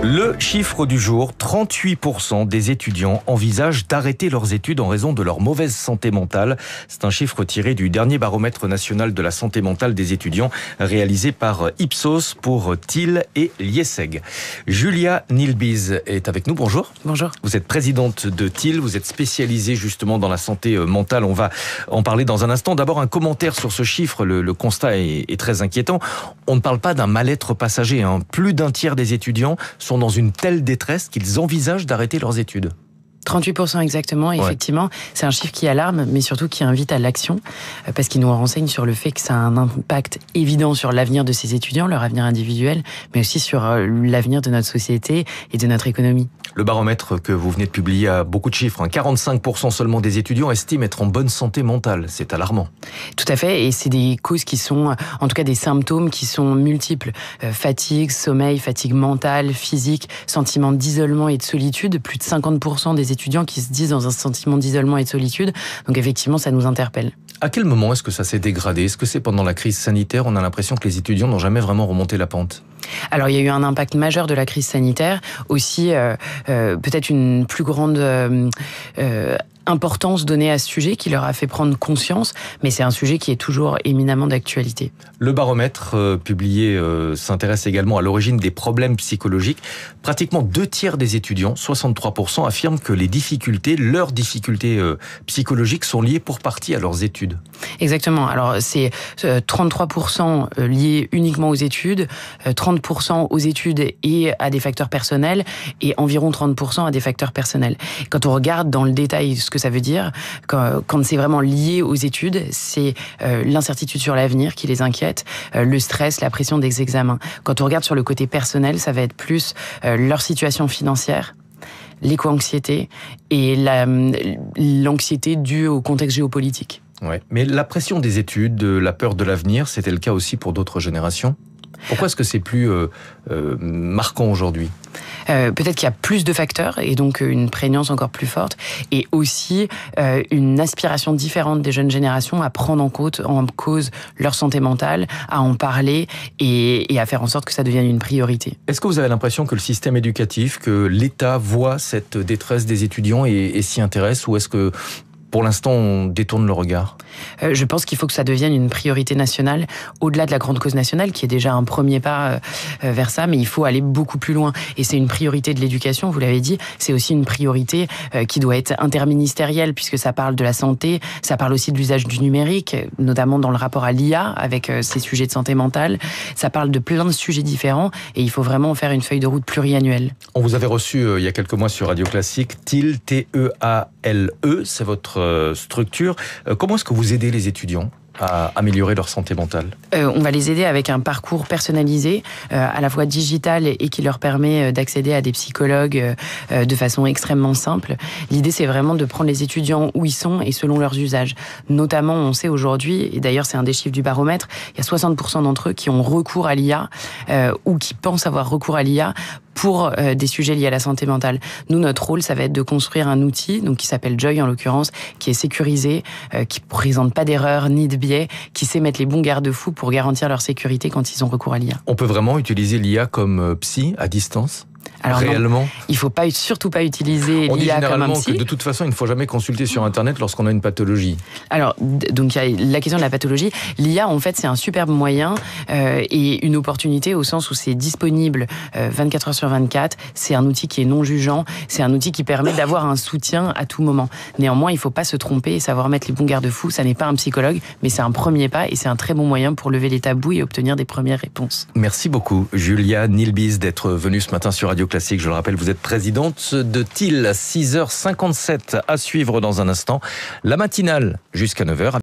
Le chiffre du jour, 38% des étudiants envisagent d'arrêter leurs études en raison de leur mauvaise santé mentale. C'est un chiffre tiré du dernier baromètre national de la santé mentale des étudiants réalisé par Ipsos pour TIL et l'IESEG. Julia Nilbiz est avec nous, bonjour. Bonjour. Vous êtes présidente de TIL, vous êtes spécialisée justement dans la santé mentale. On va en parler dans un instant. D'abord un commentaire sur ce chiffre, le constat est très inquiétant. On ne parle pas d'un mal-être passager. Plus d'un tiers des étudiants sont dans une telle détresse qu'ils envisagent d'arrêter leurs études. 38% exactement, effectivement. C'est un chiffre qui alarme, mais surtout qui invite à l'action, parce qu'il nous renseigne sur le fait que ça a un impact évident sur l'avenir de ces étudiants, leur avenir individuel, mais aussi sur l'avenir de notre société et de notre économie. Le baromètre que vous venez de publier a beaucoup de chiffres. 45% seulement des étudiants estiment être en bonne santé mentale. C'est alarmant. Tout à fait, et c'est des causes qui sont, en tout cas des symptômes qui sont multiples. Fatigue, sommeil, fatigue mentale, physique, sentiment d'isolement et de solitude. Plus de 50% des étudiants qui se disent dans un sentiment d'isolement et de solitude. Donc effectivement, ça nous interpelle. À quel moment est-ce que ça s'est dégradé ? Est-ce que c'est pendant la crise sanitaire ? On a l'impression que les étudiants n'ont jamais vraiment remonté la pente. Alors, il y a eu un impact majeur de la crise sanitaire. Aussi, peut-être une plus grande importance donnée à ce sujet qui leur a fait prendre conscience, mais c'est un sujet qui est toujours éminemment d'actualité. Le baromètre publié s'intéresse également à l'origine des problèmes psychologiques. Pratiquement 2 tiers des étudiants, 63%, affirment que leurs difficultés psychologiques sont liées pour partie à leurs études. Exactement. Alors, c'est 33% liés uniquement aux études, 30% aux études et à des facteurs personnels, et environ 30% à des facteurs personnels. Quand on regarde dans le détail ce que ça veut dire, quand c'est vraiment lié aux études, c'est l'incertitude sur l'avenir qui les inquiète, le stress, la pression des examens. Quand on regarde sur le côté personnel, ça va être plus leur situation financière, l'éco-anxiété et l'anxiété due au contexte géopolitique. Ouais. Mais la pression des études, la peur de l'avenir, c'était le cas aussi pour d'autres générations ? Pourquoi est-ce que c'est plus marquant aujourd'hui ? Peut-être qu'il y a plus de facteurs et donc une prégnance encore plus forte, et aussi une aspiration différente des jeunes générations à prendre en cause leur santé mentale, à en parler et à faire en sorte que ça devienne une priorité. Est-ce que vous avez l'impression que le système éducatif, que l'État voit cette détresse des étudiants et s'y intéresse, ou est-ce que pour l'instant, on détourne le regard ? Je pense qu'il faut que ça devienne une priorité nationale, au-delà de la grande cause nationale, qui est déjà un premier pas vers ça, mais il faut aller beaucoup plus loin. Et c'est une priorité de l'éducation, vous l'avez dit, c'est aussi une priorité qui doit être interministérielle, puisque ça parle de la santé, ça parle aussi de l'usage du numérique, notamment dans le rapport à l'IA, avec ces sujets de santé mentale. Ça parle de plein de sujets différents, et il faut vraiment faire une feuille de route pluriannuelle. On vous avait reçu il y a quelques mois sur Radio Classique, TIL, T-E-A-L-E, c'est votre structure. Comment est-ce que vous aidez les étudiants à améliorer leur santé mentale ? On va les aider avec un parcours personnalisé, à la fois digital et qui leur permet d'accéder à des psychologues de façon extrêmement simple. L'idée, c'est vraiment de prendre les étudiants où ils sont et selon leurs usages. Notamment, on sait aujourd'hui, et d'ailleurs c'est un des chiffres du baromètre, il y a 60% d'entre eux qui ont recours à l'IA ou qui pensent avoir recours à l'IA pour des sujets liés à la santé mentale. Nous, notre rôle, ça va être de construire un outil, donc qui s'appelle Joy en l'occurrence, qui est sécurisé, qui ne présente pas d'erreurs ni de biais, qui sait mettre les bons garde-fous pour garantir leur sécurité quand ils ont recours à l'IA. On peut vraiment utiliser l'IA comme psy à distance ? Alors réellement, non, il ne faut surtout pas utiliser l'IA comme un psy. On dit généralement que de toute façon, il ne faut jamais consulter sur Internet lorsqu'on a une pathologie. Alors, donc il y a la question de la pathologie. L'IA, en fait, c'est un superbe moyen et une opportunité au sens où c'est disponible 24 heures sur 24. C'est un outil qui est non jugeant. C'est un outil qui permet d'avoir un soutien à tout moment. Néanmoins, il ne faut pas se tromper et savoir mettre les bons garde-fous. Ça n'est pas un psychologue, mais c'est un premier pas et c'est un très bon moyen pour lever les tabous et obtenir des premières réponses. Merci beaucoup, Julia Nilbiz, d'être venue ce matin sur Radio Classique. Je le rappelle, vous êtes présidente de TIL, 6h57 à suivre dans un instant. La matinale jusqu'à 9h.